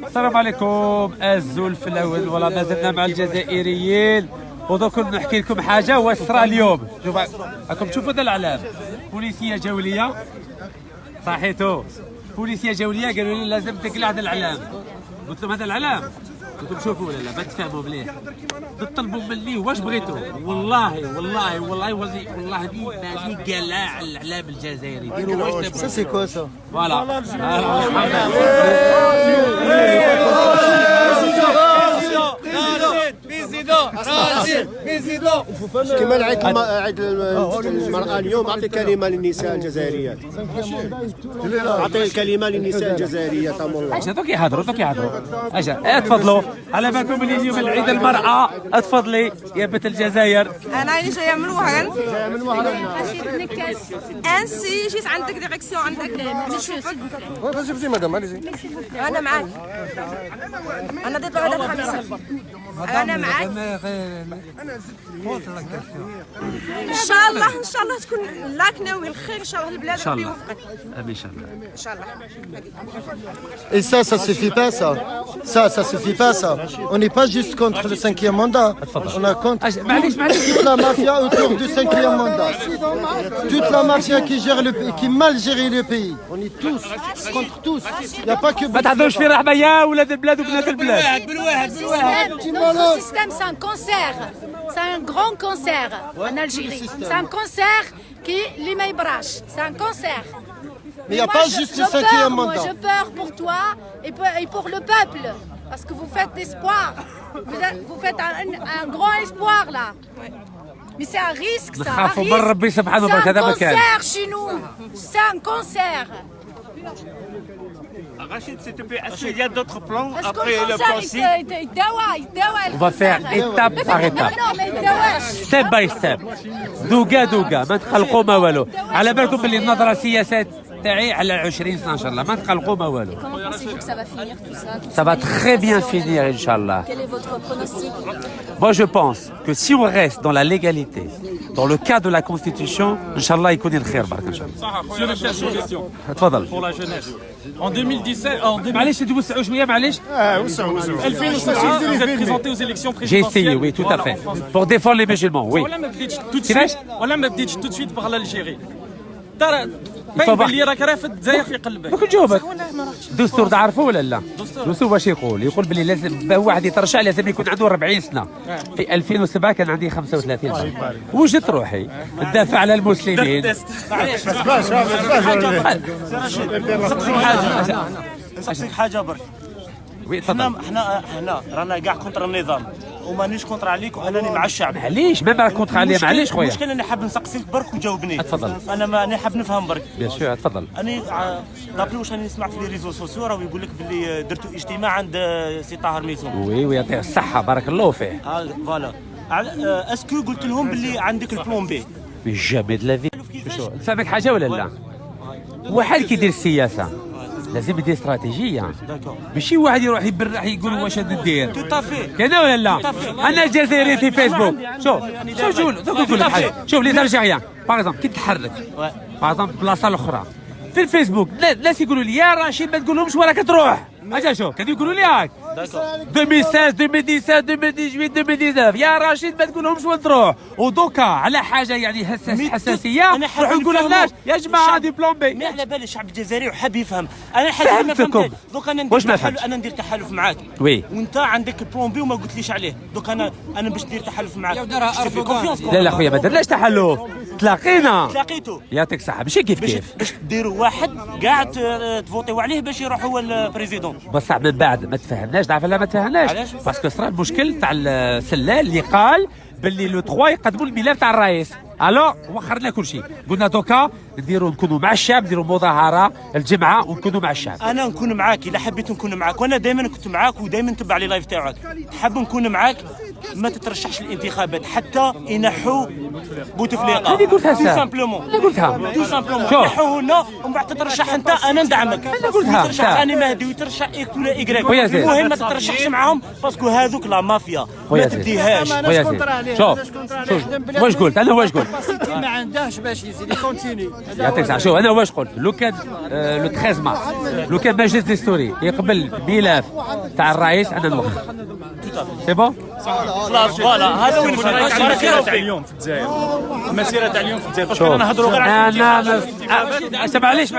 السلام عليكم الزلف الاول. ولا ما زلنا مع الجزائريين، ودوك نحكي لكم حاجه واش صرا اليوم. راكم تشوفوا هذا الاعلام، بوليسيه جوليه صحيتو، بوليسيه جوليه قالوا لي لازم تقلع هذا الاعلام. قلت لهم هذا الاعلام كنتم تشوفوا ولا لا؟ ما تفهموا مليح، تطلبوا مني واش بغيتوا. والله والله والله والله ماني قلع الاعلام الجزائري، ديروا واش تبغوا. سا سي كوا سا فوالا كما عيد المرأة اليوم. أعطي كلمة للنساء الجزائريات، أعطي الكلمة للنساء الجزائريات. اجا دوك يهضروا اجا تفضلوا. على بالكم بلي اليوم عيد المرأة. تفضلي يا بنت الجزائر. انا راني جايه من وهران. انسي جيت عندك ديريكسيون عندك نشوفك. فازي مدام، allez-y. انا معاك، انا ضد العدد الخامسة. انا معاك ان شاء الله تكون لاك ناوي الخير ان شاء الله. البلاد ربي يوفقك ان شاء الله ان شاء الله. Et ça suffit pas, ça. Ça suffit pas, ça. On n'est pas juste contre le 5e mandat. On est contre toute la mafia autour du 5e mandat. Toute la mafia qui mal gère le pays. On est tous contre tous. Il n'y a pas que. ما تهضروش في رحمه يا ولاد البلاد وبنات البلاد. Notre système, c'est un cancer. C'est un grand cancer en Algérie. C'est un cancer qui les brache. C'est un cancer. Mais il n'y a pas juste le 5e mandat. Moi, je peur pour toi et pour le peuple. Parce que vous faites espoir. Vous faites un grand espoir là. Mais c'est un risque, ça. C'est un cancer chez nous. C'est un cancer. Rachid, s'il te plaît, est-ce qu'il y a d'autres plans Est-ce après que le le plan C? On va faire étape par étape, ستيب باي ستيب، دوقا ما تقلقوا ما والو. على بالكم باللي النظره السياسات تاعي على 2012 الله، ما تقلقوا ما والو. Ça va très bien finir Inch'Allah. Quel est votre pronostic? Moi je pense que si on reste dans la légalité, dans le cadre de la Constitution, Inch'Allah يكون الخير برك ان شاء الله. Sur le chef, une question تفضل. pour la jeunesse. En 2017, معليش توسعوا شويه معليش. 2016, vous êtes présenté aux élections J'ai essayé, présidentielles. oui, tout à fait. Pour défendre les musulmans, oui. ولا ما بديتش tout de suite par l'Algérie. ترى باين بلي راك رافد الجزائر في قلبك. ما كنت جاوبك. الدستور تعرفوه ولا لا؟ الدستور واش يقول بلي لازم واحد يترشح لازم يكون عنده 40 سنه. في 2007 كان عندي 35 سنه. وجدت روحي ندافع على المسلمين. نسقسيك حاجه برك. وي تفضل. احنا رانا كاع كونتر النظام ومانيش كونتر عليك، وانني مع الشعب. معليش ما راك كونتر عليا، معليش خويا. المشكل اني حاب نسقسيك برك وجاوبني. تفضل. انا حاب نفهم برك. بيان سور تفضل. اني دابري واش راني نسمع في لي ريزو سوسيو راهو يقول لك باللي درتوا اجتماع عند سي طاهر ميسون. وي يعطيه الصحه بارك الله فيه. فوالا اسكو قلت لهم باللي عندك البلون بي؟ جامي دو لا في. نفهمك حاجه ولا لا؟ واحد كيدير السياسه لازم يدير استراتيجيه، ماشي واحد يروح يبرح يقول واش ندير. توتافي كاين ولا لا؟ انا الجزائري في فيسبوك. شوف نقول لك حاجه، شوف لي زالجيريان باغ اكزومبل كي تحرك باغ اكزومبل بلاصه الاخرى في الفيسبوك الناس يقولوا لي يا رشيد ما تقولهمش وين راك تروح. اجا شوف كانوا يقولوا لي هاك 2016 2017 2018 2019 يا رشيد ما تقولهمش وين تروح. ودوكا على حاجه يعني حساسيه نروحوا نقولوا للناس يا جماعه هذه بلان بي. ما على بالي الشعب الجزائري وحاب يفهم. انا حاجه ما فهمتش. دوك انا ندير تحالف معاك. وي وانت عندك بلان بي وما قلتليش عليه. دوك انا باش ندير تحالف معاك. لا خويا ما درناش تحالف، تلاقيتو يعطيك الصحه ماشي كيف باش ديروا واحد كاع تفوتيو عليه باش يروح هو البريزيدون. بصح من بعد ما تفهمناش، تعرف لا ما تفهمناش باسكو صرا المشكل تاع السلال اللي قال باللي لو 3 يقدموا الملف تاع الرئيس. الو وخرنا كل شيء، قلنا دوكا نكونوا مع الشعب، نديروا مظاهره الجمعه ونكونوا مع الشعب. انا نكون معاك الا حبيت نكون معاك، وانا دائما كنت معاك ودائما نتبع لي لايف تاعك. حاب نكون معاك ما تترشحش الانتخابات حتى ينحوا بوتفليقه. هذه قلتها تو سامبلومون. انا قلتها تو سامبلومون نحوا هنا ومن بعد تترشح انت انا ندعمك. انا قلتها ترشح ثاني مهدي ويترشح اكس ولا ايكغيك. المهم ما تترشحش معاهم باسكو هذوك لا مافيا ما تديهاش. شوف واش قلت انا، واش قلت ما عندهش باش يزيد كونتيني. يعطيك الصحة. شوف انا واش قلت، لو كان لو 13 مارس لو كان مجلس دستوري يقبل ملف تاع الرئيس انا نوقف. سي بون؟ خلاص فوالا هذا وين المسيره تاع اليوم في الجزائر، المسيره تاع اليوم في الجزائر باسكو انا نهضروا غير على انا معليش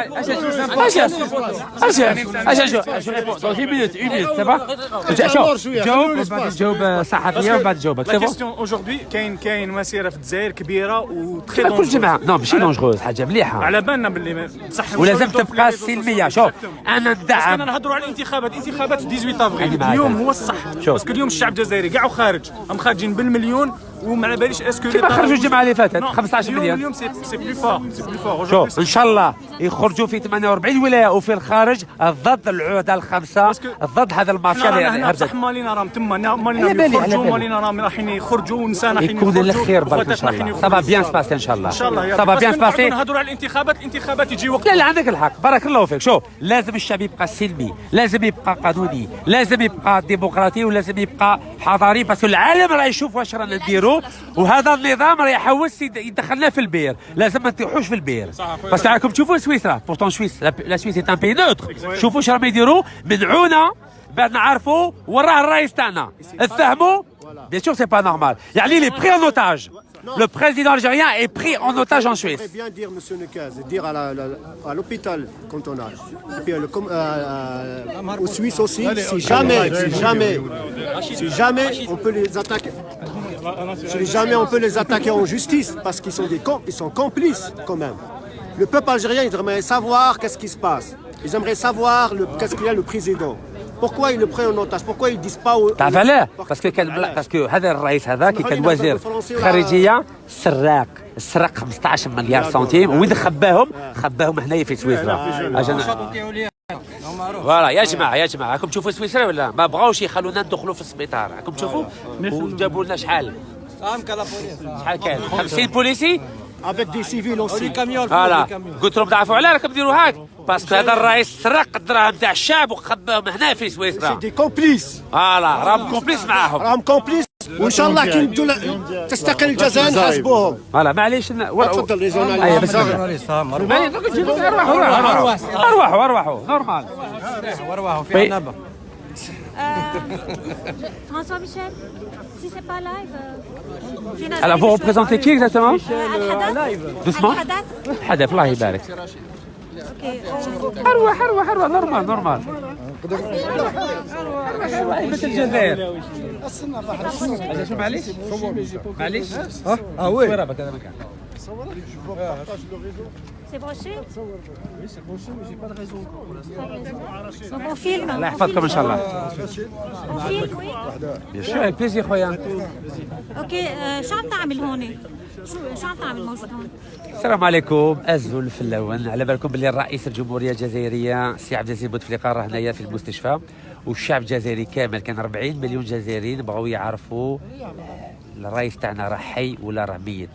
جاوب صحفيه ومن بعد جاوبك. لا كيستيون اجوردي كاين مسيره في الجزائر كبيره وتخي كل جماعه نو ماشي دونجوز، حاجه مليحه على بالنا باللي بصح ولازم تبقى سلميه. شوف انا ندعم، انا نهضروا على الانتخابات 18 افريل اليوم هو الصح، باسكو اليوم الشعب الجزائري كاع خارج، هم خارجين بالمليون وما على باليش اسكو كيما خرجوا الجمعه اللي فاتت 15 مليون. اليوم سي بلو فور شوف ان شاء الله يخرجوا في 48 ولايه وفي الخارج ضد العهده الخمسه، ضد هذا المافيا اللي هنا بصح مالينا راهم تما مالينا يخرجوا، مالينا راهم رايحين يخرجوا ونساء رايحين يكون الخير برك ان شاء الله. صافا بيان سباسي ان شاء الله، ان شاء الله صافا بيان سباسي. نهضروا على الانتخابات يجي وقت. لا لا عندك الحق، بارك الله فيك. شوف لازم الشعب يبقى سلمي، لازم يبقى قانوني، لازم يبقى ديمقراطي، ولازم يبقى حضاري، باسكو العالم راه يشوف واش رانا نديروا، وهذا النظام راه يحوس يدخلنا في البير، لازم ما نطيحوش في البير. بس راكم تشوفوا سويسرا، بورتون لا سويس اي ان بي نوتر، شوفوا واش راهم يديروا، منعونا بعد نعرفوا وراه الرئيس تاعنا، فهموا؟ بيان سور سي با نورمال، يعني لي بري ان اوتاج. Le président algérien est pris en otage en Suisse. Je voudrais bien dire, monsieur Necaz, dire à l'hôpital cantonal, et puis aux Suisses aussi, si jamais on peut les attaquer, si jamais on peut les attaquer en justice, parce qu'ils sont complices quand même. Le peuple algérien, il aimerait savoir qu'est-ce qui se passe. Ils aimeraient savoir qu'est-ce qu'il y a le président. Pourquoi ils le prennent en otage? Pourquoi ils disent pas تعرف علاه؟ باسكو هذا الرئيس هذا كي كان وزير خارجيه سرق 15 مليار سنتيم، وين خباهم هنايا في سويسرا. فوالا يا جماعه راكم تشوفوا سويسرا ولا ما بغاوش يخلونا ندخلوا في السبيطار، راكم تشوفوا وجابوا لنا شحال كان 50 بوليسي avec des civils aussi. فوالا قلت لهم ضعفوا علاه راكم ديروا هاك، باسكو هذا الرئيس سرق الدراهم تاع الشعب وخباهم هنا في سويسرا. دي كومبليس فوالا راهم كومبليس معاهم، راهم كومبليس، وان شاء الله كي تستقل الجزائر نحاسبوهم. فوالا معليش تفضل لي جورناليست. ايوه بس ارواحوا نورمال في نبا. François Michel, si c'est pas live. Alors vous représentez qui exactement? Doucement. الحدث. حدث الله يبارك. اروح نورمال. مثل الجزائر. شو معليش؟ وي. C'est broché? Oui, c'est broché, mais j'ai pas de raison. On filme. الله يحفظكم ان شاء الله. On filme, oui. Bien sûr, avec plaisir خويا. اوكي شو عم تعمل هون؟ شو عم تعمل موجود هون؟ السلام عليكم. أزول الفلاون، على بالكم باللي الرئيس الجمهورية الجزائرية السي عبد العزيز بوتفليقه راه هنايا في المستشفى، والشعب الجزائري كامل كان 40 مليون جزائريين بغاو يعرفوا الرئيس تاعنا راه حي ولا راه ميت.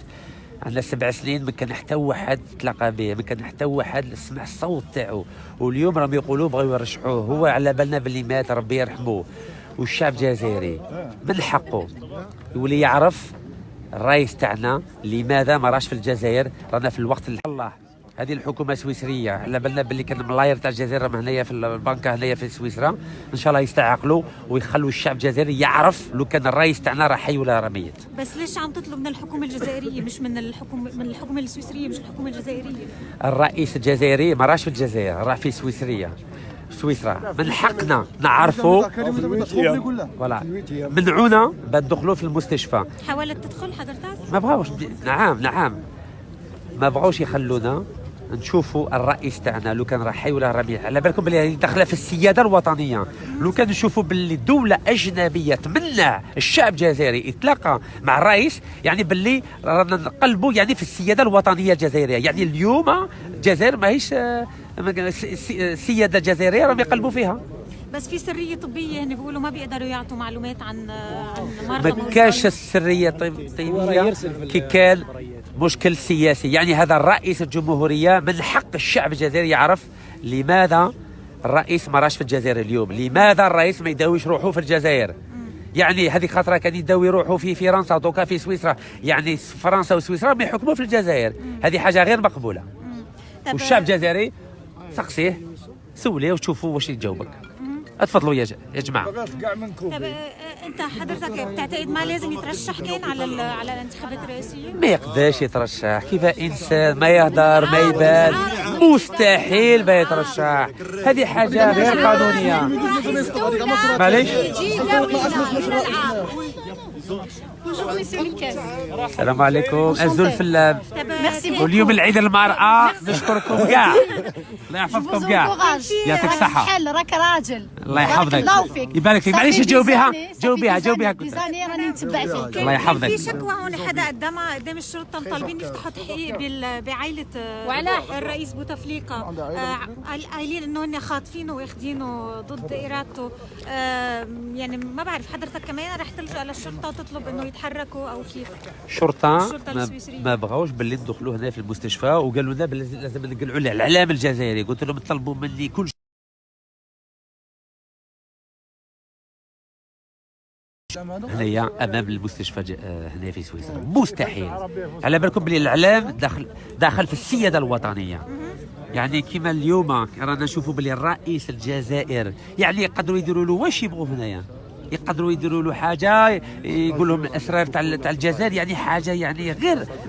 عندنا 7 سنين ما كان حتى واحد تلاقى به، ما كان حتى واحد سمع الصوت تاعو، واليوم راهم يقولوا بغاو يرشحوه. هو على بالنا باللي مات ربي يرحمه، والشعب الجزائري من حقه يولي يعرف الرئيس تاعنا لماذا ما راش في الجزائر. رانا في الوقت اللي الله هذه الحكومه السويسريه على بالنا باللي كان الملاير تاع الجزائر راهم هنايا في البنكه هنايا في سويسرا، ان شاء الله يستعقلوا ويخلوا الشعب الجزائري يعرف لو كان الرئيس تاعنا راه حي ولا راه ميت. بس ليش عم تطلب من الحكومه الجزائريه مش من الحكومه السويسريه مش الحكومه الجزائريه؟ الرئيس الجزائري ما راش في الجزائر، راه في سويسرا. من حقنا نعرفوا ولا منعونا بدخلوا في المستشفى. حاولت تدخل حضرتك؟ ما بغاوش. نعم ما بغاوش يخلونا نشوفوا الرئيس تاعنا لو كان راه حي ولا راه ميت. على بالكم بلي داخله في السياده الوطنيه. لو كان نشوفوا باللي دوله اجنبيه تمنع الشعب الجزائري يتلاقى مع الرئيس، يعني باللي رانا نقلبوا يعني في السياده الوطنيه الجزائريه. يعني اليوم الجزائر ماهيش السياده الجزائريه راهم يقلبوا فيها. بس في سريه طبيه، يعني بيقولوا ما بيقدروا يعطوا معلومات عن مرضى. ما كاش السريه الطبيه كي كان مشكل سياسي. يعني هذا الرئيس الجمهوريه من حق الشعب الجزائري يعرف لماذا الرئيس ما راش في الجزائر اليوم، لماذا الرئيس ما يداويش روحه في الجزائر. يعني هذيك خاطره كان يداو يروحوا في فرنسا دوكا في سويسرا، يعني فرنسا وسويسرا ما يحكموا في الجزائر، هذه حاجه غير مقبوله. والشعب الجزائري سقسيه سوليه وتشوفوا واش يجاوبك. اتفضلوا يا جماعه. طب انت حضرتك بتعتقد ما لازم يترشح كان على الانتخابات الرئاسيه؟ ما يقدرش يترشح، كيف انسان ما يهدر ما يبان مستحيل ما يترشح، هذه حاجه غير قانونيه. معليش. السلام عليكم الزول فلان. واليوم العيد المرأة، نشكركم كاع، الله يحفظكم كاع، يعطيك الصحة. حل راك راجل، الله يحفظك، يبارك فيك. معليش جاوبيها جاوبيها راني نتبع فيك. الله يحفظك. في شكوى هون حدا قدام الشرطة مطالبين يفتحوا تحقيق بعائلة الرئيس بوتفليقة، قايلين انه هن خاطفينه واخدينه ضد ارادته، يعني ما بعرف حضرتك كمان رح تلجأ للشرطة وتطلب انه يتحركوا او كيف؟ الشرطة ما بغاوش باللي ندخلوا هنا في المستشفى، وقالوا لنا لازم نقلعوا الاعلام الجزائري، قلت لهم طلبوا مني كل هنايا امام المستشفى هنا في سويسرا مستحيل. على بالكم بلي الاعلام داخل في السياده الوطنيه، يعني كما اليوم رانا نشوفوا بلي الرئيس الجزائر يعني يقدروا يديروا له واش يبغوا هنايا، يقدروا يديروا له حاجه يقول لهم الاسرار تاع الجزائر، يعني حاجه يعني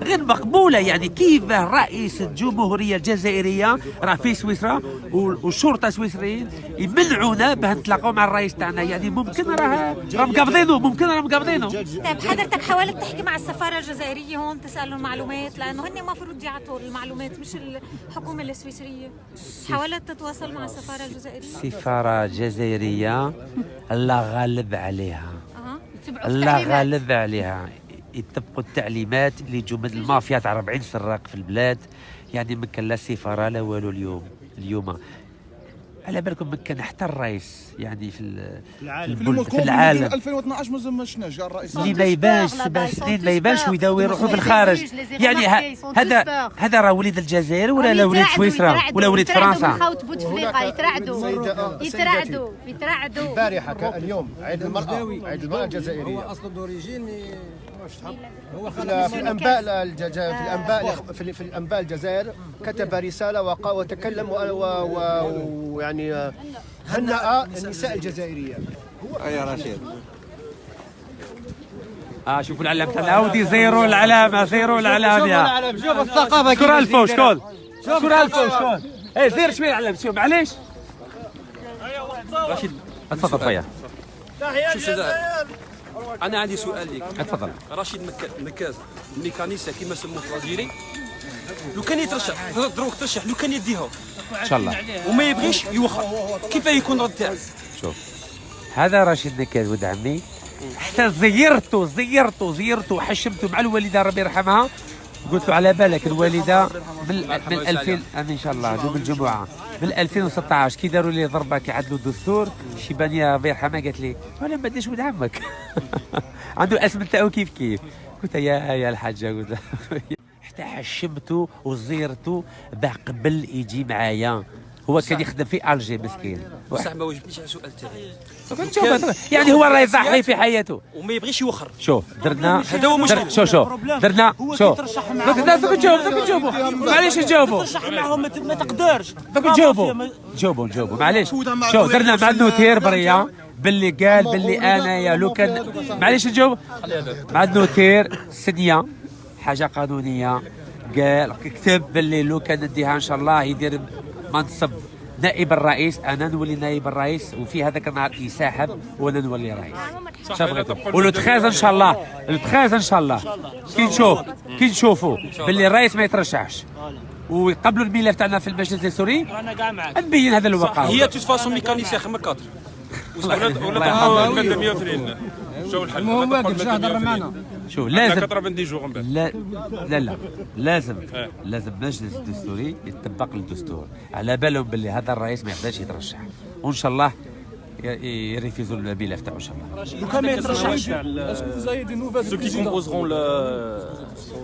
غير مقبوله. يعني كيف رئيس الجمهوريه الجزائريه راه في سويسرا والشرطه السويسريين يمنعونا باه نتلاقاو مع الرئيس تاعنا، يعني ممكن راه مقابضينه، ممكن راه مقابضينه. طيب حضرتك حاولت تحكي مع السفاره الجزائريه هون تسالهم معلومات، لانه هن المفروض يعطوا المعلومات مش الحكومه السويسريه، حاولت تتواصل مع السفاره الجزائريه؟ السفاره الجزائريه الله غالب عليها، الله غالب عليها، يطبقوا التعليمات لجمل المافيا تاع 40 سراق في البلاد، يعني ما كان لا سفاره لا والو اليوم على بالكم ما كان حتى الرئيس يعني في العالم 2012 ما شفناش كاع الرئيس اللي ما يبانش 7 سنين ما يبانش ويداو يروحوا في الخارج، يعني هذا راه وليد الجزائر ولا وليد سويسرا ولا وليد فرنسا؟ خوت بوتفليقه يترعدوا البارحه اليوم عيد المرأة الجزائرية، هو اصله دوريجين هو في الانباء الجزائر كتب رساله وتكلم ويعني هنأ النساء الجزائريه. يا رشيد شوفوا العلم تاعنا ودي زيرو العلامه، زيرو العلامه يا شوف الثقافه شكون الفو شكون زير شويه العلم شوف معليش. رشيد اتفضل خويا. شوف انا عندي سؤال ليك. اتفضل. رشيد مكاز الميكانيسيه كيما سموه في الجيري، لو كان يترشح دروك ترشح، لو كان يديهم ان شاء الله وما يبغيش يوخر، كيف يكون رد تاعك؟ شوف هذا رشيد مكاز ولد عمي، حتى زيرته حشمته مع الوالده ربي يرحمها، قلت له على بالك الوالده من 2000 ان شاء الله يوم الجمعه من 2016 كي داروا لي ضربه كيعدلوا الدستور، شيبانيه ربي يرحمها قالت لي انا ما ديش ولد عمك عنده اسم تاعو كيف قلت يا الحاجه، قلت حتى حشمته وزيرته باه قبل يجي معايا، هو كان يخدم في الجي مسكين. بصح ما وجبتيش على سؤال تاعي، يعني هو راه يضحي في حياته وما يبغيش يوخر. شوف درنا هذا هو مشكل. شوف درنا شوف دوك تجاوبوا معليش نجاوبوا ترشح معهم ما تقدرش جاوبوا معليش. شوف درنا مع النوتير بريه باللي قال باللي انايا لو كان معليش نجاوب مع النوتير سنيه حاجه قانونيه، قال كتب باللي لو كان نديها ان شاء الله يدير منصب نائب الرئيس، انا نولي نائب الرئيس وفي هذاك النهار يسحب وانا نولي رئيس. شبغيتو ولو 13 ان شاء الله، لو 13 ان شاء الله كي نشوفوا باللي الرئيس ما يترشحش ويقبلوا الملف تاعنا في المجلس السوري، انا كاع معاك نبين هذا الواقع. هي توت فاسون ميكانيسيه خمر كاتر ولا تبقى الماده 120. شو الحل؟ المهم واقف شهر معنا. شوف لازم لا لازم المجلس الدستوري يطبق الدستور، على بالهم باللي هذا الرئيس ما يقدرش يترشح، وان شاء الله يريفيزوا الملف تاعو ان شاء الله. لو كان ما يترشحش ceux qui composeront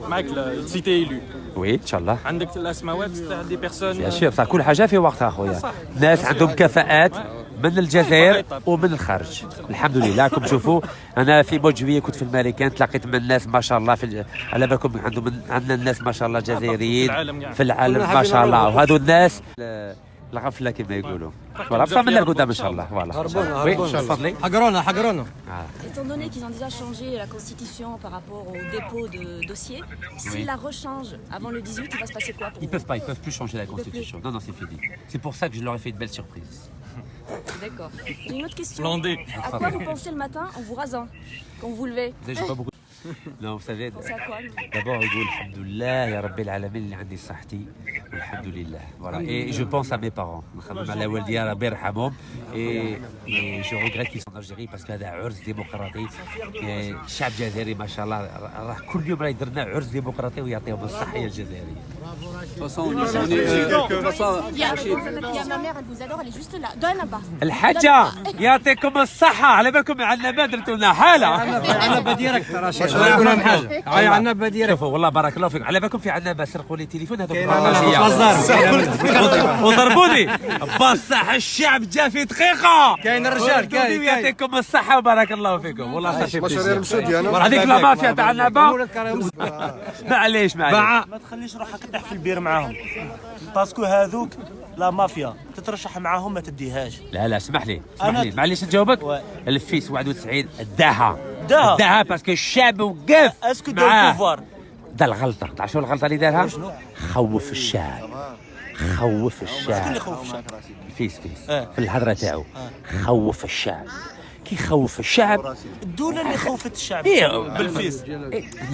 معك السيتي ايلو. وي ان شاء الله عندك الاسماوات تاع دي بيرسون يا شيخ صح، كل حاجه في وقتها اخويا، ناس عندهم كفاءات من الجزائر ومن الخارج الحمد لله. راكم تشوفوا انا في موت جويه كنت في الماريكان، تلاقيت من الناس ما شاء الله على بالكم عندنا الناس ما شاء الله جزائريين في العالم ما شاء الله، وهذو الناس الغفله كما يقولوا. فوالا بصح من القدام ان شاء الله. فوالا وي تفضلي. حقرونا Étant donné qu'ils ont déjà changé la constitution par rapport au dépôt de dossiers, s'ils la rechangent avant le 18, il va se passer quoi pour Ils peuvent plus changer la constitution. Non, c'est fini. C'est pour ça que je leur ai fait une belle surprise. D'accord. J'ai une autre question. Landais. À quoi vous pensez le matin en vous rasant quand vous vous levez? Vous savez, j'ai pas beaucoup. Non, vous savez. C'est à quoi? D'abord, je dis alhamdoulilah, ya rabbi al-alamin, اللي عندي صحتي. Alhamdoulilah. Voilà. Et je pense à mes parents. على والدي ربي يرحمهم. Et je regrette qu'ils sont en Algérie parce que هذا عرس ديمقراطي. الشعب الجزائري ما شاء الله راه كل يوم راه يدير لنا عرس ديمقراطي ويعطيهم الصحة الجزائرية. Il y a ma mère, elle vous adore, elle est juste là. Donne là-bas. الحاجة يعطيكم الصحة، على بالكم عندنا ما درتوا لنا حالة. عندنا بديرك ترى شيء يقولون حاجه عندنا بديرك. شوفوا والله بارك الله فيكم، على بالكم في عندنا ما سرقوا لي تليفون هذوك وضربوني بصح الشعب جا في دقيقة. كاين الرجال كاين يعطيكم الصحة وبارك الله فيكم. والله مسودي هذيك لا مافيا تاع النبا. معليش ما تخليش روحك تطيح في البير معاهم، باسكو هذوك لا مافيا تترشح معاهم ما تديهاش. لا اسمح لي معليش نجاوبك. الفيس 91 داها باسكو الشعب وقف اسكو دا البوفوار دا الغلطه. تعرف شنو الغلطه اللي دارها؟ خوف الشعب. شكون اللي خوف الشعب؟ الفيس في الهضره تاعو خوف الشعب. كي خوف الشعب الدولة اللي خوفت الشعب بالفيس.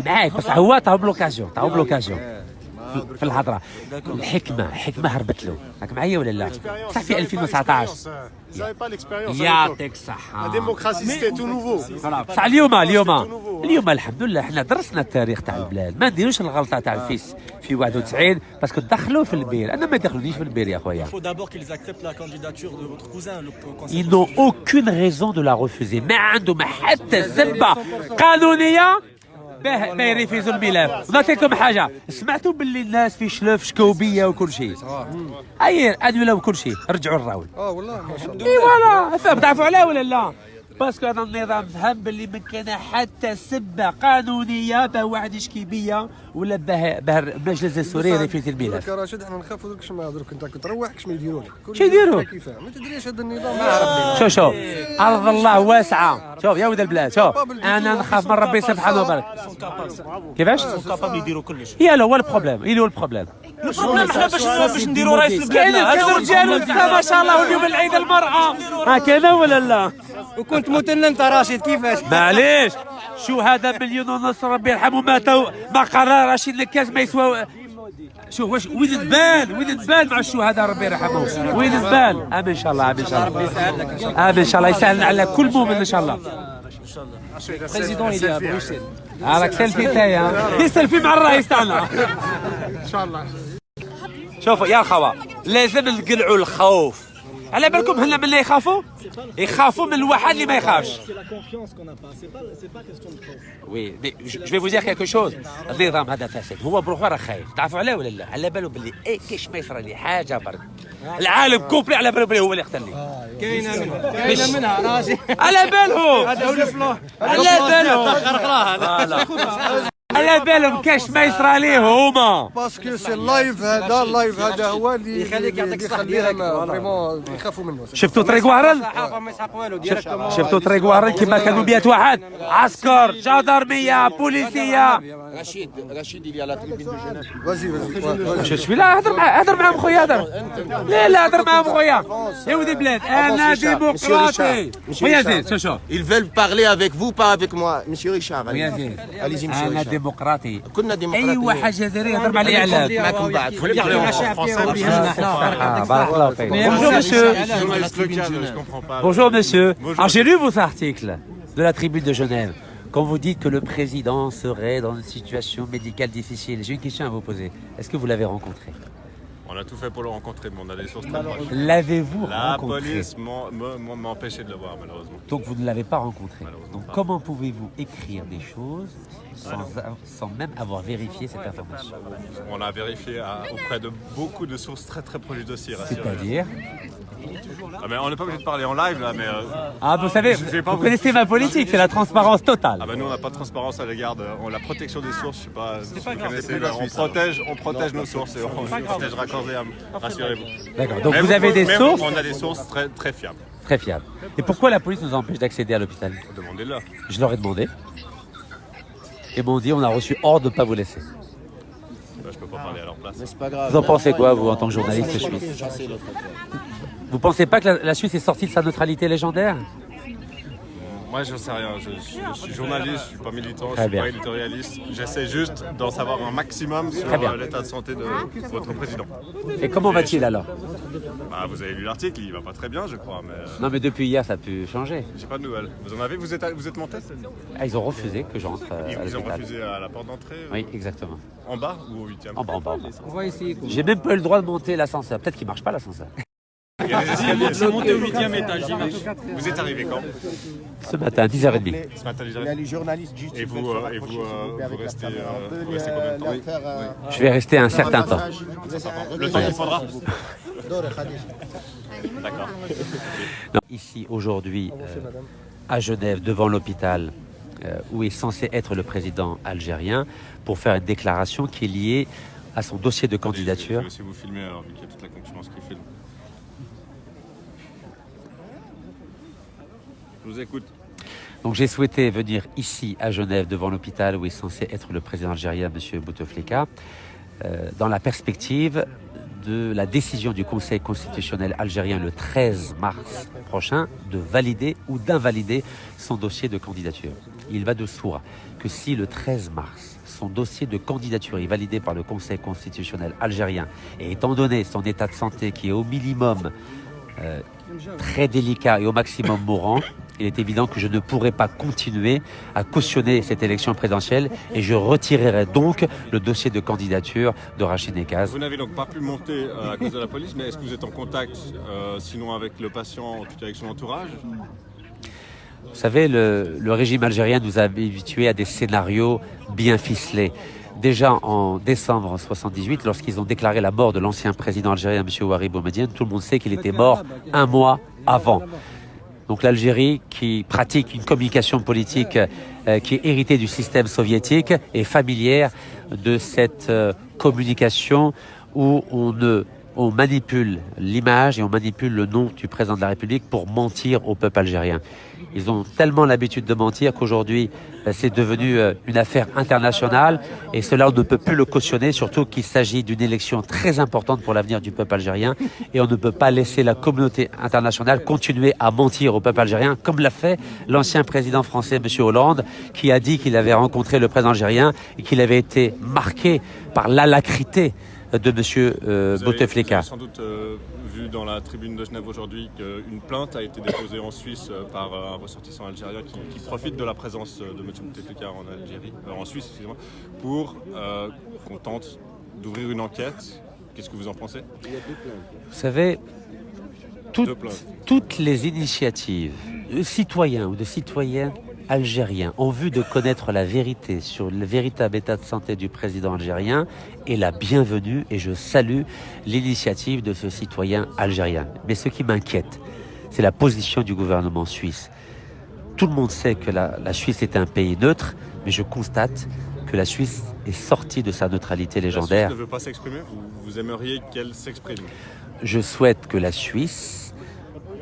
معاك بس هو تعاو بلوكازيون في الهضره. الحكمه هربت له. راك معايا ولا لا؟ صح في 2019 يعطيك الصحة. الديمقراطية سيتي تو نوفو. بصح اليوم الحمد لله احنا درسنا التاريخ تاع البلاد، ما نديروش الغلطه تاع الفيس في 91 باسكو دخلوا في البير. انا ما يدخلونيش في البير يا خويا. Ils n'ont aucune raison de la refuser. ما عندهم حتى سبه قانونيه باه يريفيزوا الملف. نعطيكم حاجه، سمعتوا باللي الناس في شلف شكوبيه وكل شيء. اي انولاو كل شيء، رجعوا الراول. والله ما شاء الله. اي فوالا فهم. تعرفوا علاه ولا لا؟ باسكو هذا النظام فهم باللي ما كان حتى سبه قانونيه باه واحد يشكي بيا ولا باه المجلس السوري يريفيز الملف. راشد احنا نخافوا دوك شما درك انت كتروح كش ما يديروا لك. شو يديروا؟ ما تدريش هذا النظام. ما عرفني. شوف ارض الله واسعه. شوف يا ولد البلاد، شوف انا نخاف من ربي سبحانه وتعالى. كيفاش؟ يديروا كلش. هو البروبليم. البروبليم احنا باش نديروا رئيس البلاد. كاين رجال ما شاء الله واليوم العيد المرأة هكذا ولا لا؟ وكنت موت لنا انت راشد كيفاش؟ معليش شو هذا 1.5 مليون ربي يرحمه ماتوا ما قرار رشيد الكاس ما يسوى. شوف واش وين تبان مع الشهداء ربي يرحمهم. وين تبان؟ ان شاء الله ان شاء الله ان شاء الله يسهل على كل مؤمن ان شاء الله. بريزيدون يجي على بروكسل. راك سيلفي تاعي يسلفي مع الرئيس تاعنا ان شاء الله. شوفوا يا خوا لازم نقلعوا الخوف. على بالكم هنا من اللي يخافوا من الواحد اللي ما يخافش. وي جو في فو دير كيلكو شوز. النظام هذا فاسد، هو بروحه راه خايف. تعرفوا علاه ولا لا؟ على باله باللي كاش ما يصرى لي حاجه برك العالم كوبلي على باله باللي هو اللي يختار لي. كاينه منها راشد. على بالهم هذا هو الفلوس. على بالهم على بالهم كاش ما يصرى ليه هما. باسكو سي اللايف هذا هو اللي يخليك يعطيك الصح فريمون يخافوا منه. شفتوا طريق وهران؟ شفتوا طريق وهران كيما كانوا 100 واحد عسكر جدارميه بوليسيه. رشيد اللي على تريبين دو جنيف. واش شوي؟ لا هضر معاهم خويا هضر. لا هضر معاهم خويا. يا ولد البلاد انا ديمقراطي. ويا زيد شوف Ils veulent parler avec vous, pas avec moi. Monsieur Richard. ويا زيد Allez-y, monsieur انا Richard. ديمقراطي. كنا ديمقراطيين. اي واحد جزائري يهضر مع الاعلام. معكم بعد. بارك الله فيك. Bonjour monsieur. Bonjour monsieur. Alors j'ai lu vos articles de la Tribune de Genève. Quand vous dites que le président serait dans une situation médicale difficile, j'ai une question à vous poser. Est-ce que vous l'avez rencontré? On a tout fait pour le rencontrer, mais on a des sources très proches. L'avez-vous La rencontré? police m'a empêché de le voir, malheureusement. Donc vous ne l'avez pas rencontré. Donc comment pouvez-vous écrire des choses sans même avoir vérifié cette information? On a vérifié auprès de beaucoup de sources très très proches du dossier. C'est-à-dire? Ah mais on n'est pas obligé de parler en live là, mais... Ah, vous savez, vous connaissez ma politique, c'est la transparence totale. Ah bah nous on n'a pas de transparence à l'égard de la protection des sources, je sais pas si vous connaissez, on protège nos sources et on protégera corps et âme, rassurez-vous. D'accord, donc vous avez des sources. On a des sources très fiables. Très fiables. Et pourquoi la police nous empêche d'accéder à l'hôpital? Demandez-leur. Je leur ai demandé. Ils m'ont dit on a reçu ordre de ne pas vous laisser. Bah, je peux pas parler à leur place. Mais c'est pas grave. Vous en pensez quoi, vous, en tant que journaliste suisse? Vous pensez pas que la Suisse est sortie de sa neutralité légendaire? Moi, je sais rien. Je suis journaliste, je suis pas militant, je Très suis bien. pas éditorialiste. J'essaie juste d'en savoir un maximum sur Très bien. l'état de santé de votre président. Et comment va-t-il alors? Bah, vous avez lu l'article, il va pas très bien, je crois, mais Non, mais depuis hier, ça a pu changer. j'ai pas de nouvelles. Vous en avez? Vous êtes monté? Ah, ils ont refusé que je rentre à Ils ont l'hôpital. refusé à la porte d'entrée? Oui, exactement. En bas ou au 8e? En bas, en bas, en bas. J'ai même pas eu le droit de monter l'ascenseur. Peut-être qu'il marche pas l'ascenseur. Il y a des escaliers. C'est monté au 8e étage. Vous êtes arrivé quand? Ce matin, à 10h30. Ce matin, Il y a les journalistes juste. Et vous restez combien de temps? Je vais rester un certain temps. Le temps qu'il faudra. D'accord. Non, ici, aujourd'hui, à Genève, devant l'hôpital, où est censé être le président algérien, pour faire une déclaration qui est liée à son dossier de candidature. Je vais aussi vous filmer alors, vu qu'il y a toute la concurrence qui filme. Je vous écoute. Donc j'ai souhaité venir ici à Genève devant l'hôpital où est censé être le président algérien, M. Bouteflika, dans la perspective de la décision du Conseil constitutionnel algérien le 13 mars prochain de valider ou d'invalider son dossier de candidature. Il va de soi que si le 13 mars, son dossier de candidature est validé par le Conseil constitutionnel algérien, et étant donné son état de santé qui est au minimum très délicat et au maximum mourant, il est évident que je ne pourrai pas continuer à cautionner cette élection présidentielle et je retirerai donc le dossier de candidature de Rachid Nekaz. Vous n'avez donc pas pu monter à cause de la police, mais est-ce que vous êtes en contact sinon avec le patient, en tout cas avec son entourage? Vous savez, le régime algérien nous a habitués à des scénarios bien ficelés. Déjà en décembre 1978, lorsqu'ils ont déclaré la mort de l'ancien président algérien, M. Ouari Boumediene, tout le monde sait qu'il était mort un mois avant. Donc l'Algérie, qui pratique une communication politique qui est héritée du système soviétique, est familière de cette communication où on manipule l'image et on manipule le nom du président de la République pour mentir au peuple algérien. Ils ont tellement l'habitude de mentir qu'aujourd'hui, c'est devenu une affaire internationale et cela, on ne peut plus le cautionner, surtout qu'il s'agit d'une élection très importante pour l'avenir du peuple algérien et on ne peut pas laisser la communauté internationale continuer à mentir au peuple algérien, comme l'a fait l'ancien président français, M. Hollande, qui a dit qu'il avait rencontré le président algérien et qu'il avait été marqué par l'alacrité de M. Bouteflika. Vous avez sans doute vu dans la tribune de Genève aujourd'hui qu'une plainte a été déposée en Suisse par un ressortissant algérien qui profite de la présence de M. Bouteflika en Algérie, en Suisse, excusez-moi, pour qu'on tente d'ouvrir une enquête. Qu'est-ce que vous en pensez? Vous savez, toutes les initiatives de citoyens ou de citoyennes algériens en vue de connaître la vérité sur le véritable état de santé du président algérien est la bienvenue et je salue l'initiative de ce citoyen algérien. Mais ce qui m'inquiète, c'est la position du gouvernement suisse. Tout le monde sait que la Suisse est un pays neutre, mais je constate que la Suisse est sortie de sa neutralité légendaire. La Suisse ne veut pas s'exprimer, vous aimeriez qu'elle s'exprime? Je souhaite que la Suisse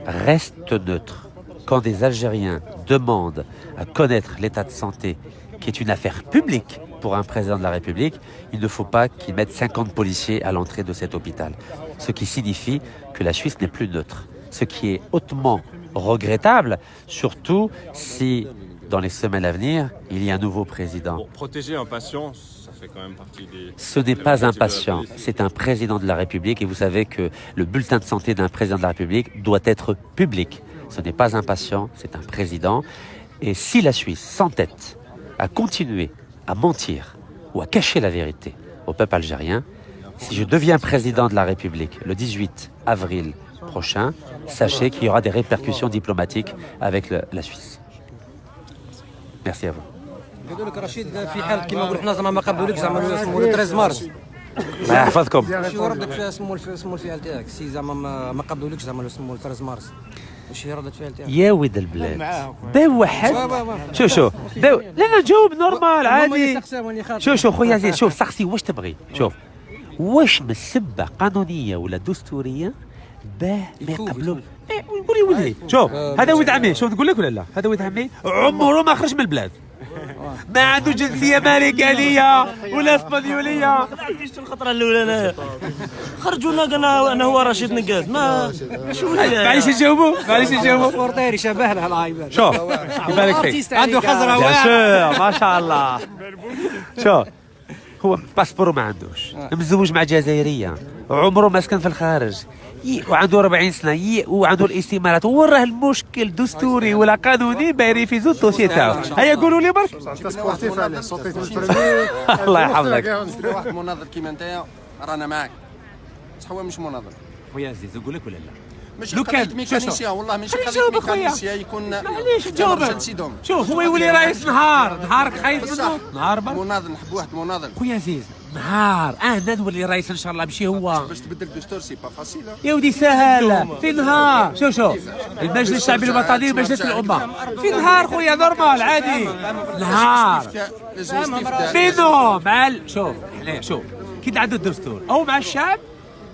reste neutre. Quand des Algériens demandent à connaître l'état de santé, qui est une affaire publique pour un président de la République, il ne faut pas qu'ils mettent 50 policiers à l'entrée de cet hôpital. Ce qui signifie que la Suisse n'est plus neutre. Ce qui est hautement regrettable, surtout si, dans les semaines à venir, il y a un nouveau président. Pour protéger un patient, ça fait quand même partie des... Ce n'est pas un patient, c'est un président de la République et vous savez que le bulletin de santé d'un président de la République doit être public. Ce n'est pas un patient, c'est un président. Et si la Suisse s'entête à continuer à mentir ou à cacher la vérité au peuple algérien, si je deviens président de la République le 18 avril prochain, sachez qu'il y aura des répercussions diplomatiques avec la Suisse. Merci à vous. الله يحفظكم. شو ردة فعل سمو الفعل تاعك؟ سي زعما ما قبلولكش زعما سمو 3 مارس. وش هي ردة فعل تاعك؟ يا ولد البلاد داو واحد شوف داو لا نجاوب نورمال عادي. شوف خويا عزيز، شوف سقسي واش تبغي. شوف واش من سبه قانونيه ولا دستوريه باه ما يقبلوا. قولي ولدي شوف هذا ولد عمي، شوف نقول لك ولا لا، هذا ولد عمي عمره ما خرج من البلاد، ما عنده جنسيه امريكانيه ولا اسبانيوليه. الخطره الاولى انا خرجونا قالنا انا هو رشيد نقاز ما شو معليش نجاوبوا سبورتيري شبهنا العايبه. شوف يبارك فيك عنده خزره واحد ما شاء الله. شوف هو باسبور ما عندوش، متزوج مع جزائريه، عمره ما سكن في الخارج، وعنده 40 سنه، وعنده الاستمارات، وراه المشكل دستوري ولا قانوني باير يفيزو الدوسي تاعو. هيا قولوا لي برك. الله يحفظك. واحد مناضل كيما نتايا رانا معاك، بصح هو مش مناضل. خويا عزيز نقول لك ولا لا؟ مش قضية ميكانيسيا، والله ماشي قضية ميكانيسيا يكون معليش نجاوبك. شوف هو يولي رئيس نهارك خايف منه نهار مناضل، نحب واحد مناضل. خويا عزيز نهار انا نولي رئيس ان شاء الله، ماشي هو باش تبدل الدستور سي با فاسيل يا ودي سهل. في نهار شوف المجلس الشعبي الوطني ومجلس الامه في نهار خويا نورمال عادي. نهار بينهم مع شوف حنا شوف كي عنده الدستور او مع الشعب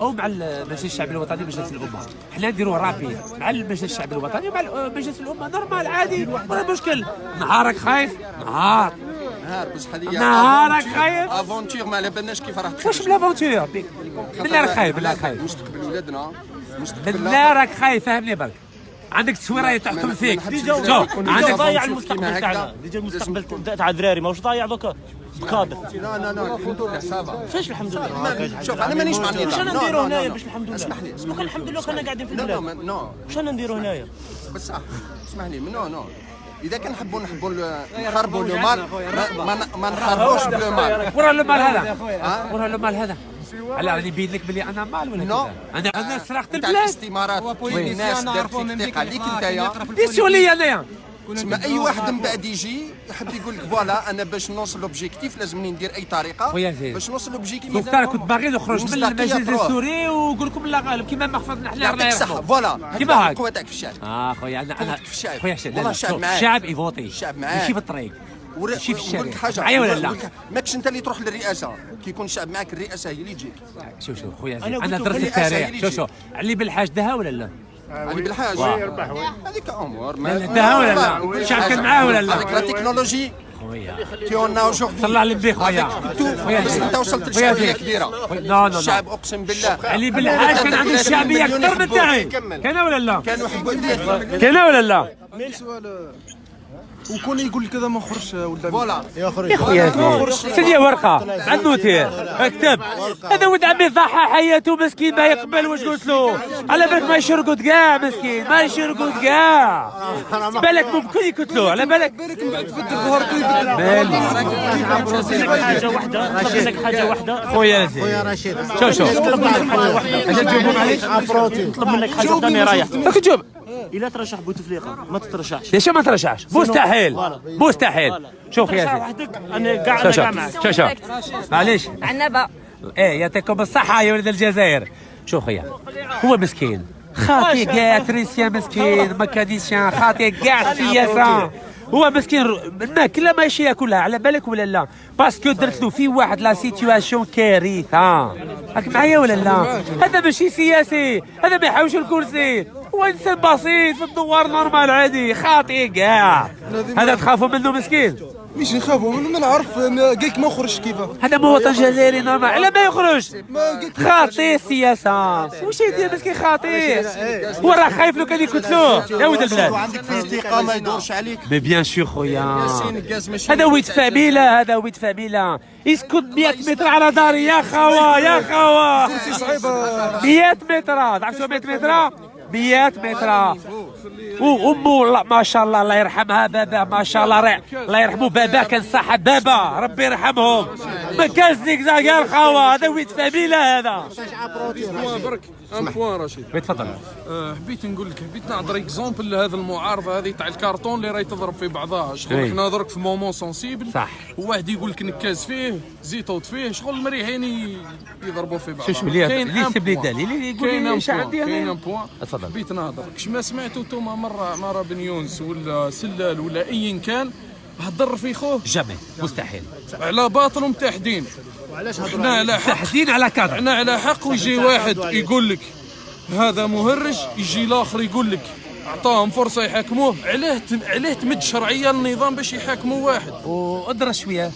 او مع المجلس الشعبي الوطني ومجلس الامه، حنا نديروه رابيد مع المجلس الشعبي الوطني ومع مجلس الامه نورمال عادي ولا مشكل. نهارك خايف نهار بس هذه نهارك خايف افونتير ما على بالناش كيف راح واش من افونتير بالله راك خايف بالله خايف مستقبل ولادنا بالله راك خايف فهمني برك. عندك تصويره تحكم فيك. شوف عندك ضايع المستقبل تاعنا، ديجا المستقبل تاع الدراري ماهوش ضايع دوكا بقادر. لا الحمد لله صافا. فاش الحمد لله؟ شوف انا مانيش مع النظام. واش انا نديرو هنايا باش الحمد لله؟ اسمح لي لو كان الحمد لله كنا قاعدين في البلاد. واش انا نديرو هنايا؟ بصح اسمح لي نو اذا كان نحبوا نخربوا لو مال ما نخربوش بلو مال. ورا لو مال هذا ورا لو مال هذا على راني نبين لك بلي انا مال ولا نو انا سرقت تاع البلاد. الاستمارات الناس دارت فيك ثقه ليك نتايا ديسيو ليا انايا. تسمى اي واحد من بعد يجي يحب يقول لك فوالا انا باش نوصل لوبجيكتيف لازمني ندير اي طريقه باش نوصل لوبجيكتيف. دكتور كنت باغي نخرج من المجلس الدستوري ونقول لكم لا غالب كيما ما حفظنا حنا الله يرحمه. فوالا كيما هاك القوه تاعك في الشارع. خويا انا خويا الشعب يفوتي الشعب معاك ماشي في الطريق ماشي في الشارع. حاجه معايا ولا لا؟ ماكش انت اللي تروح للرئاسه، كي يكون الشعب معاك الرئاسه هي اللي تجيك. شوف خويا انا درست التاريخ. شوف علي بالحاج دها ولا لا؟ علي بالحاج هذيك امور دها ولا لا؟ الشعب كان معاه ولا لا؟ لا تكنولوجي خويا كي انا وجوردي صلى على النبي خويا بس انت وصلت لشعبيه كبيره. لا الشعب اقسم بالله علي بالحاج كان عنده الشعبيه اكثر من تاعي. كان ولا لا؟ كانوا يحبوا كان ولا لا؟ وكون يقول لك هذا ما خرجش ولا فوالا يا خويا سيدي ورقه مع النوتير اكتب هذا ولد عمي ضحى حياته مسكين ما يقبل. واش قلت له؟ على بالك ما يشرقد كاع مسكين ما يشرقد كاع. بالك ممكن قلت له على بالك حاجه واحده لك حاجه واحده خويا رشيد. شوف نطلب منك حاجه واحده تجاوب معليش نطلب منك حاجه واحده انا رايح. راك تجاوب. الا ترشح بوتفليقه ما تترشحش. ليش ما ترشحش؟ مستحيل. شوف يا سيدي وحدك انا كاع معك. شوف معليش عنبه يعطيكم الصحه يا ولد الجزائر. شوف خويا هو مسكين خاطي كاع تريسيان مسكين ميكانيسيان خاطي كاع السياسه. هو مسكين الماكله ماشي ياكلها على بالك ولا لا؟ باسكو درت له في واحد لا سيتواسيون كارثه. راك معايا ولا لا؟ هذا ماشي سياسي، هذا ما يحوش الكرسي، هو انسان بسيط في الدوار نورمال عادي خاطي كاع. هذا تخافوا منه مسكين؟ مش نخافوا منه، ما نعرف قالك ما خرجش كيفاه. هذا مواطن جزائري نورمال على ما يخرج خاطي السياسه. واش يدير مسكين خاطي؟ هو راه خايف لو كان قلت له يا ولد البلاد عندك فيه ثقه ما يدورش عليك. مي بيان سور خويا هذا ولد فاميله، هذا ولد فاميله يسكن 100 متر على داري يا خوا يا خوا. كرسي صعيبه 100 متر تعرف شو 100 متر؟ 100 متر. وامه والله ما شاء الله الله يرحمها بابا ما شاء الله الله يرحمه بابا كان صاحب بابا ربي يرحمهم ما كانش زيكزاك يا الخوا هذا ويت فاميلا هذا. برك ان بوان رشيد تفضل. حبيت نقول لك حبيت نعطي اكزومبل لهذا المعارضه هذه تاع الكارطون اللي راهي تضرب في بعضها شغل حنا درك في مومون سونسيبل صح وواحد يقول لك نكاز فيه زيتوت فيه شغل مريحين يضربوا في بعضها. شوف لي سبلي دليل يقول لي اش عندي كاين ان بوان تفضل. حبيت نهضر كش ما سمعتوا نتوما مره بن يونس ولا سلال ولا ايا كان هضر في خوه جامي مستحيل على باطل ومتحدين. حنا على حق تحدين على كادر. حنا على حق ويجي واحد يقول لك هذا مهرج يجي الاخر يقول لك اعطاهم فرصه يحاكموه. علاه تمد شرعيه للنظام باش يحاكموا واحد وادرس شويه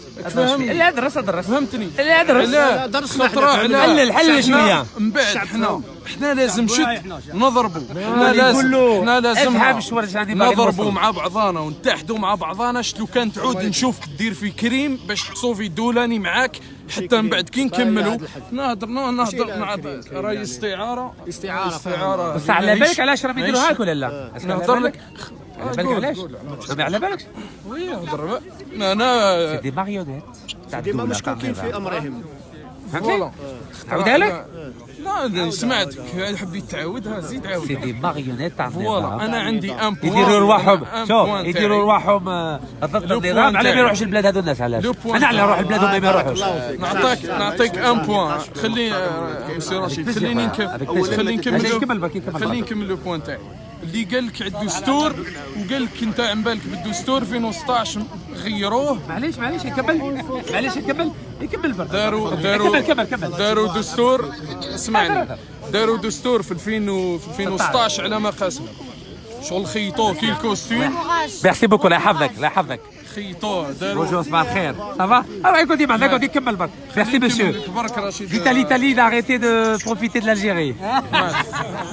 لا ادرس فهمتني لا ادرس لا درس حلل شويه من بعد حنا لازم شد نضربوا. حنا لازم نضربوا مع بعضانا ونتحدوا مع بعضانا لو كان تعود نشوف دير في كريم باش تصوفي دولاني معاك حتى من بعد كي نكملوا نهضر مع دينك راهي استعاره بس على بالك علاش راهم يديروا هاك ولا لا؟ نهضر لك على بالك علاش؟ على بالك؟ وي نهضر انا دي ماريونيت تاع ديما مشكوكين في امرهم. فهمتني؟ عاودها لك؟ لا سمعتك حبيت تعاودها زيد عاود. سي دي ماريونيت تاع فوالا انا عندي ان بوان يديروا رواحهم شوف يديروا رواحهم ضد النظام على ما يروحش البلاد هذو الناس علاش؟ انا على نروح البلاد وما يروحوش. نعطيك ان بوان خلي سي رشيد خليني نكمل لو بوان تاعي. اللي قال لك على الدستور وقال لك انت عن بالك بالدستور 2016 غيروه. معليش يكمل برك. داروا دستور اسمعني داروا دستور في 2016 على ما قاسنا شغل خيطوه كي الكوستيم. ميرسي بوكو لا يحفظك خيطوه داروا بونجور صباح الخير صافا راهي ديما معنا قاعد كمل برك. ميرسي مسيو برك رشيد. ديت l'Italie d'arrêter de profiter de l'Algérie.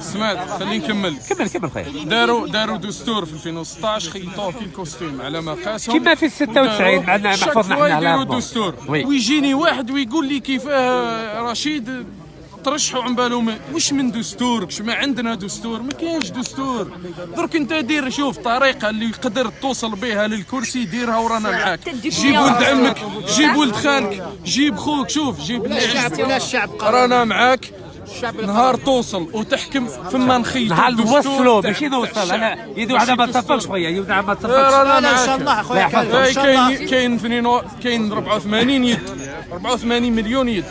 سمعت خليني نكمل خير. داروا دستور في 2016 خيطوه كي الكوستيم على ما قاسهم كيما في 96 معنا محفوظنا حنا على داروا دستور ويجيني واحد ويقول لي كيفاه رشيد ترشحوا عن بالهم واش من دستور كش ما عندنا دستور ما كاينش دستور. درك انت دير شوف طريقه اللي يقدر توصل بها للكرسي ديرها ورانا معاك. جيب ولد عمك جيب ولد خالك جيب خوك شوف جيب الشعب رانا معاك نهار توصل وتحكم فما نخيط نهار نوصلوا ماشي نوصل انا يدو واحده ما تصفقش خويا يدو ما تصفقش. لا ان شاء الله خويا كاين 84 يد 84 مليون يد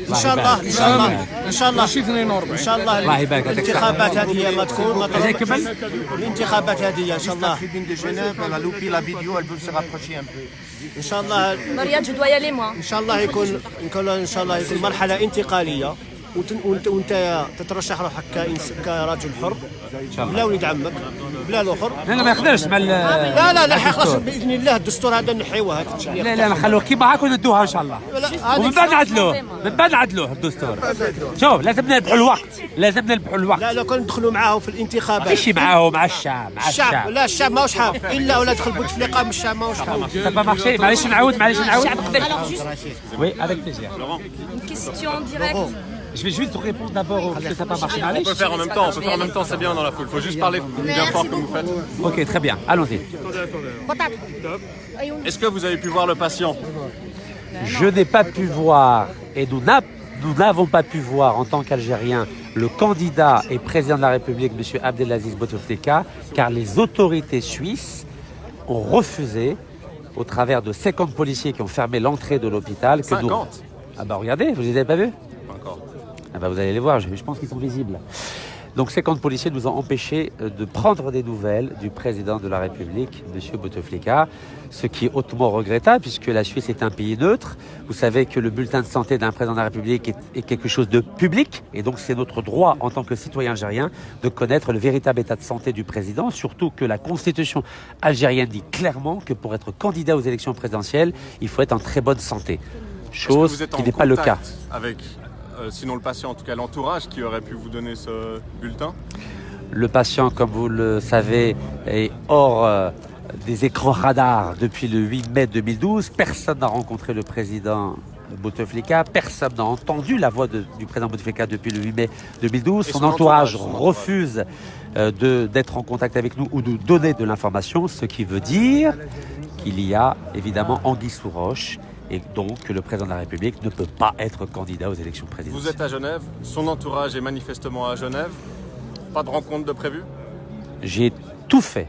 ان شاء الله ماشي 42 ان شاء الله. الله يبارك فيك. الانتخابات هذه ما تكون كمل الانتخابات هذه ان شاء الله ان شاء الله. Marianne, je dois y aller moi. ان شاء الله يكون مرحله انتقاليه وانت تترشح روحك كرجل حر بلا وليد عمك بلا الاخر. لا ما يقدرش مع لا حيخلص باذن الله الدستور هذا نحيوه. لا نخلوه كيما هاك وندوها ان شاء الله ومن بعد نعدلوه الدستور. شوف لازم نربحوا الوقت لا لو كان ندخلوا معاه في الانتخابات ماشي معاه مع الشعب لا الشعب ماهوش حاب الا ولا دخل بوتفليقه من الشعب ماهوش حاب. سبا مارشي معليش نعاود وي افيك بليزير. Une question directe. Je vais juste répondre d'abord parce que ça n'a pas marché. On peut faire en même temps, c'est bien dans la foule. Il faut juste parler bien fort comme vous faites. Ok, très bien. Allons-y. Est-ce que vous avez pu voir le patient? Je n'ai pas pu voir et nous n'avons pas pu voir en tant qu'Algériens le candidat et président de la République, M. Abdelaziz Bouteflika, car les autorités suisses ont refusé, au travers de 50 policiers qui ont fermé l'entrée de l'hôpital, que 50 Ah bah regardez, vous les avez pas vus? Pas encore. Ah bah vous allez les voir, je pense qu'ils sont visibles. Donc 50 policiers nous ont empêchés de prendre des nouvelles du président de la République, M. Bouteflika, ce qui est hautement regrettable puisque la Suisse est un pays neutre. Vous savez que le bulletin de santé d'un président de la République est quelque chose de public et donc c'est notre droit en tant que citoyen algérien de connaître le véritable état de santé du président, surtout que la constitution algérienne dit clairement que pour être candidat aux élections présidentielles, il faut être en très bonne santé, chose qui n'est pas le cas. Avec sinon le patient, en tout cas l'entourage qui aurait pu vous donner ce bulletin? Le patient, comme vous le savez, est hors des écrans radars depuis le 8 mai 2012. Personne n'a rencontré le président Bouteflika. Personne n'a entendu la voix du président Bouteflika depuis le 8 mai 2012. Son entourage refuse d'être en contact avec nous ou de donner de l'information, ce qui veut dire qu'il y a évidemment anguille sous roche et donc que le président de la République ne peut pas être candidat aux élections présidentielles. Vous êtes à Genève, son entourage est manifestement à Genève. Pas de rencontre de prévu? J'ai tout fait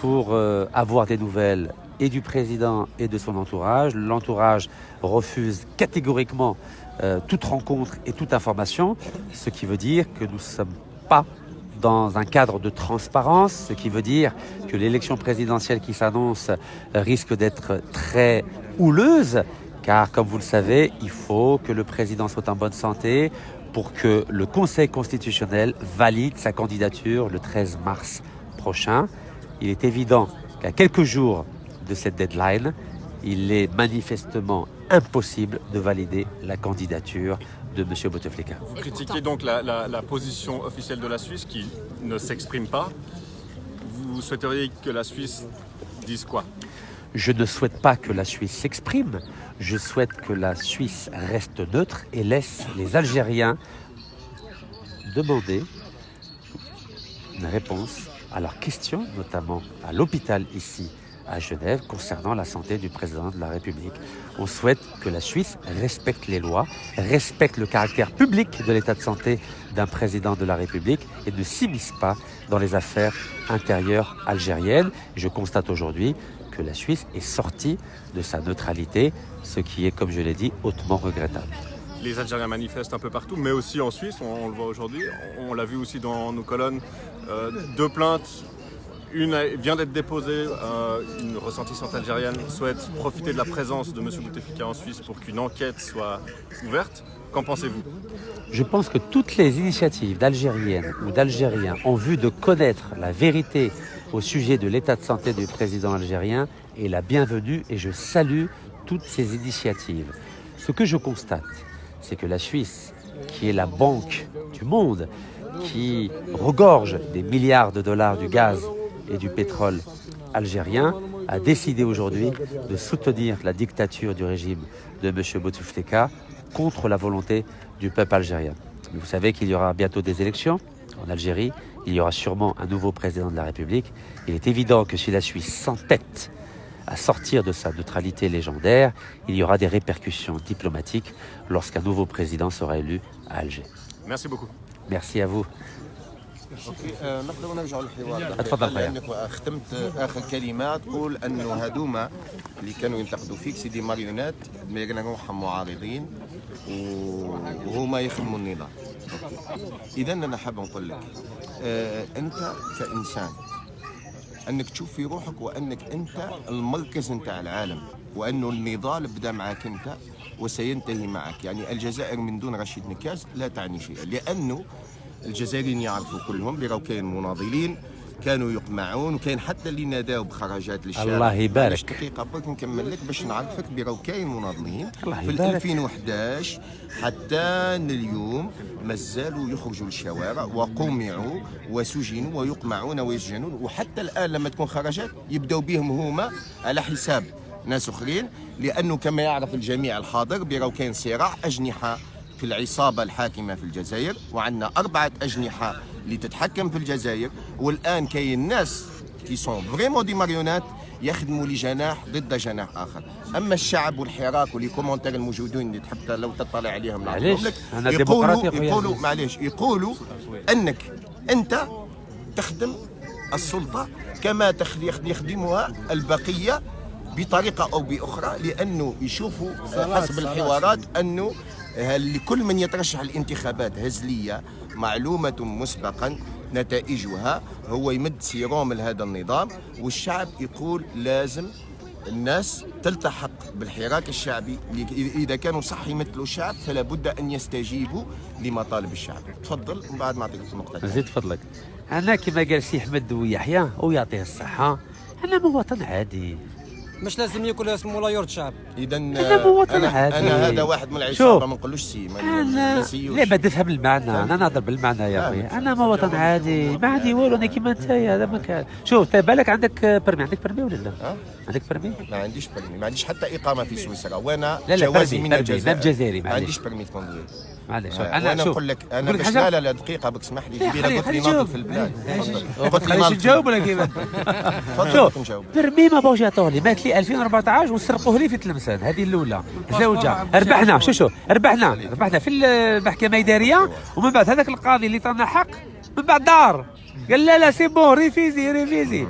pour avoir des nouvelles et du président et de son entourage. L'entourage refuse catégoriquement toute rencontre et toute information, ce qui veut dire que nous ne sommes pas dans un cadre de transparence, ce qui veut dire que l'élection présidentielle qui s'annonce risque d'être très houleuse, car comme vous le savez, il faut que le président soit en bonne santé pour que le Conseil constitutionnel valide sa candidature le 13 mars prochain. Il est évident qu'à quelques jours de cette deadline, il est manifestement impossible de valider la candidature de M. Bouteflika. Vous critiquez donc la position officielle de la Suisse qui ne s'exprime pas. Vous souhaiteriez que la Suisse dise quoi? Je ne souhaite pas que la Suisse s'exprime. Je souhaite que la Suisse reste neutre et laisse les Algériens demander une réponse à leurs questions, notamment à l'hôpital ici à Genève, concernant la santé du président de la République. On souhaite que la Suisse respecte les lois, respecte le caractère public de l'état de santé d'un président de la République et ne s'immisce pas dans les affaires intérieures algériennes. Je constate aujourd'hui que la Suisse est sortie de sa neutralité, ce qui est, comme je l'ai dit, hautement regrettable. Les Algériens manifestent un peu partout, mais aussi en Suisse, on le voit aujourd'hui. On l'a vu aussi dans nos colonnes, 2 plaintes. Une vient d'être déposée, une ressentissante algérienne souhaite profiter de la présence de M. Bouteflika en Suisse pour qu'une enquête soit ouverte. Qu'en pensez-vous? Je pense que toutes les initiatives d'Algériennes ou d'Algériens en vue de connaître la vérité au sujet de l'état de santé du président algérien est la bienvenue et je salue toutes ces initiatives. Ce que je constate, c'est que la Suisse, qui est la banque du monde, qui regorge des milliards de dollars du gaz et du pétrole algérien, a décidé aujourd'hui de soutenir la dictature du régime de M. Bouteflika contre la volonté du peuple algérien. Vous savez qu'il y aura bientôt des élections en Algérie, il y aura sûrement un nouveau président de la République. Il est évident que si la Suisse s'entête à sortir de sa neutralité légendaire, il y aura des répercussions diplomatiques lorsqu'un nouveau président sera élu à Alger. Merci beaucoup. Merci à vous. نقدر نرجعوا للحوار. اتفضل خويا. لانك ختمت اخر كلمه تقول انه هذوما اللي كانوا ينتقدوا فيك سيدي ماريونات دماغنا روحهم معارضين وهما يخدموا النظام. اذا انا حاب نقول لك انت كانسان انك تشوف في روحك وانك انت المركز نتاع العالم وانه النضال بدا معك انت وسينتهي معك. يعني الجزائر من دون رشيد نكاز لا تعني شيئا لانه الجزائريين يعرفوا كلهم براو كاين مناضلين كانوا يقمعون وكاين حتى اللي ناداو بخرجات للشارع. الله يبارك. معليش دقيقه برك نكمل لك باش نعرفك براو كاين مناضلين في 2011 حتى اليوم مازالوا يخرجوا للشوارع وقمعوا وسجنوا ويقمعون ويسجنون وحتى الان لما تكون خرجات يبداو بهم هما على حساب ناس اخرين لانه كما يعرف الجميع الحاضر براو كاين صراع اجنحه في العصابة الحاكمة في الجزائر وعندنا 4 أجنحة اللي تتحكم في الجزائر والآن كاين ناس كي سون فريمون دي ماريونات يخدموا لجناح ضد جناح آخر. أما الشعب والحراك واللي كومنتير الموجودين اللي تحب لو تطلع عليهم معليش أنا يقولوا معليش يقولوا أنك أنت تخدم السلطة كما يخدمها البقية بطريقة أو بأخرى لأنه يشوفوا حسب الحوارات أنه لكل من يترشح الانتخابات هزلية معلومة مسبقا نتائجها هو يمد سيروم لهذا النظام والشعب يقول لازم الناس تلتحق بالحراك الشعبي إذا كانوا صح يمثلوا الشعب فلا بد أن يستجيبوا لمطالب الشعب. تفضل ومن بعد نعطيك النقطة. زيد فضلك. أنا كما قال سي أحمد ويحيى ويعطيه الصحة أنا مواطن عادي مش لازم ياكل اسمه لا يرد شعب. اذا أنا مواطن عادي. انا هذا واحد من العصابه ما نقولوش سي انا لا بدي تفهم المعنى، انا نهضر بالمعنى يا اخوي. انا مواطن عادي ما عندي والو، انا كيما انت هذا ما كان. شوف انت بالك عندك برمي، عندك برمي ولا لا؟ عندك برمي؟ ما عنديش برمي، ما عنديش حتى اقامه في سويسرا، وانا لا جوازي من الجزائر. جزائري ما عنديش برمي كوندوير. معليش انا نقول لك انا باش لا دقيقه بك اسمح لي كبيره قلت لي ناضل في البلاد. قلت لي نجاوب ولا كيف؟ شوف برمي ما بغاوش يعطوه لي، مات لي 2014 وسرقوه لي في تلمسان. هذه الاولى زوجه ربحنا. شوف ربحنا في المحكمه الاداريه، ومن بعد هذاك القاضي اللي طانا حق من بعد دار قال لا سي بون ريفيزي.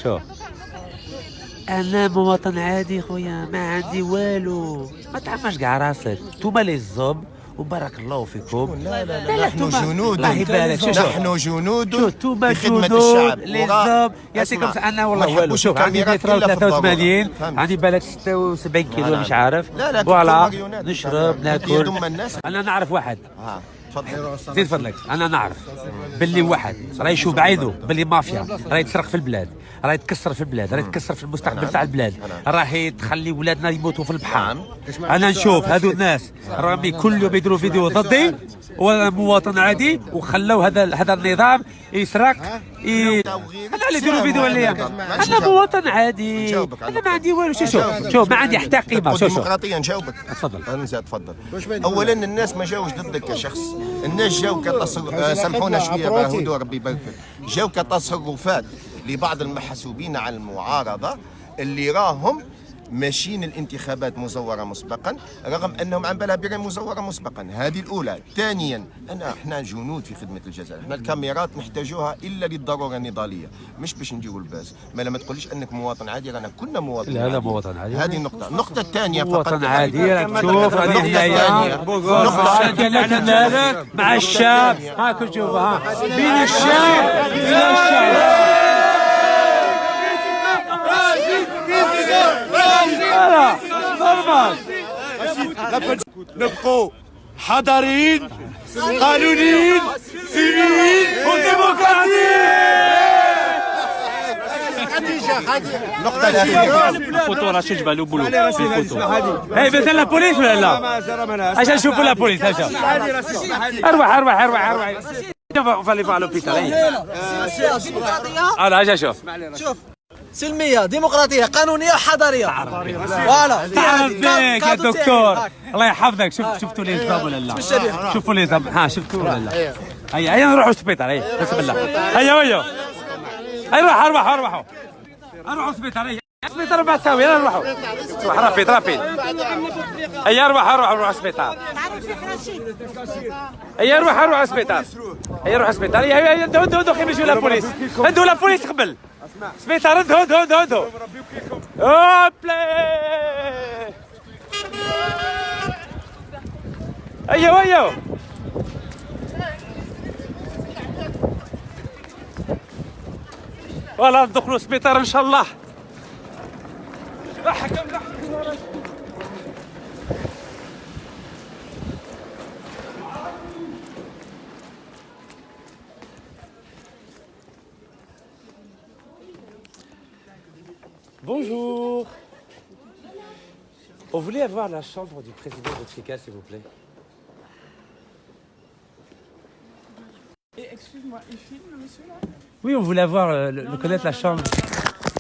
شوف انا مواطن عادي خويا، ما عندي والو، ما تعماش كاع راسك. نتوما لي الزوب وبارك الله فيكم. لا نحن جنود، نحن جنود في خدمة الشعب. لي الزوب يعطيكم. انا والله والو. شوف عندي متر 83، عندي بالك 76 كيلو مش عارف. فوالا نشرب ناكل. انا نعرف واحد زيد فضلك، انا نعرف باللي واحد راه يشوف بعينه باللي مافيا راه يتسرق في البلاد، راه يتكسر في البلاد، راه يتكسر في المستقبل تاع البلاد، راهي تخلي ولادنا يموتوا في البحر. انا نشوف هذو الناس راهم كل يوم يديروا فيديو ضدي، وانا مواطن عادي وخلوا هذا النظام يسرق. انا اللي يديروا فيديو عليا، انا مواطن عادي، انا ما عندي والو. شوف ما عندي حتى قيمه. شوف ديمقراطيا نجاوبك. تفضل. تفضل. اولا الناس ما جاوش ضدك كشخص، الناس جاو سامحونا شويه بهدوء ربي يبارك فيك، جاو كتصرفات لبعض المحسوبين على المعارضه اللي راهم ماشيين الانتخابات مزوره مسبقا، رغم انهم عن بالها بغير مزوره مسبقا. هذه الاولى. ثانيا احنا جنود في خدمه الجزائر، احنا الكاميرات نحتاجوها الا للضروره النضاليه، مش باش نديروا الباس. ما لما تقوليش انك مواطن عادي، رانا كلنا مواطن عادي. لا مواطن عادي. هذه النقطه. النقطه الثانيه مواطن عادي راك تشوف راني هنايا نقطه مع الشعب. هاك تشوف بين الشعب بين الشعب. نبقوا حضاريين قانونيين سلميين وديمقراطيين. النقطة الأخيرة الفوتو راه شجبه له بولو في الفوتو. هاي مثلا لا بوليس ولا لا؟ عشان نشوفوا لا بوليس. اروح فالي فعلوا بيتر. انا اجي شوف سلمية ديمقراطية قانونية وحضارية. فوالا تعرف بك يا دكتور، الله يحفظك. شفتوا لي نظام ولا لا؟ شوفوا لي نظام. شفتوا ولا لا؟ هيا نروحوا السبيطار. هيا بسم الله. هيا روحوا السبيطار. السبيطار ما تساوي. يلا نروحوا. روح رابيد. هيا روح السبيطار. هيا روح السبيطار. هيا هدو خيمشوا لا بوليس. هدو لا بوليس قبل. سبيطار هدو. هوبلي. هيا ولا ندخلوا السبيطار ان شاء الله. Bonjour. On voulait avoir la chambre du président Bouteflika, s'il vous plaît. Excuse-moi, il filme, monsieur là? Oui, on voulait avoir, connaître la chambre.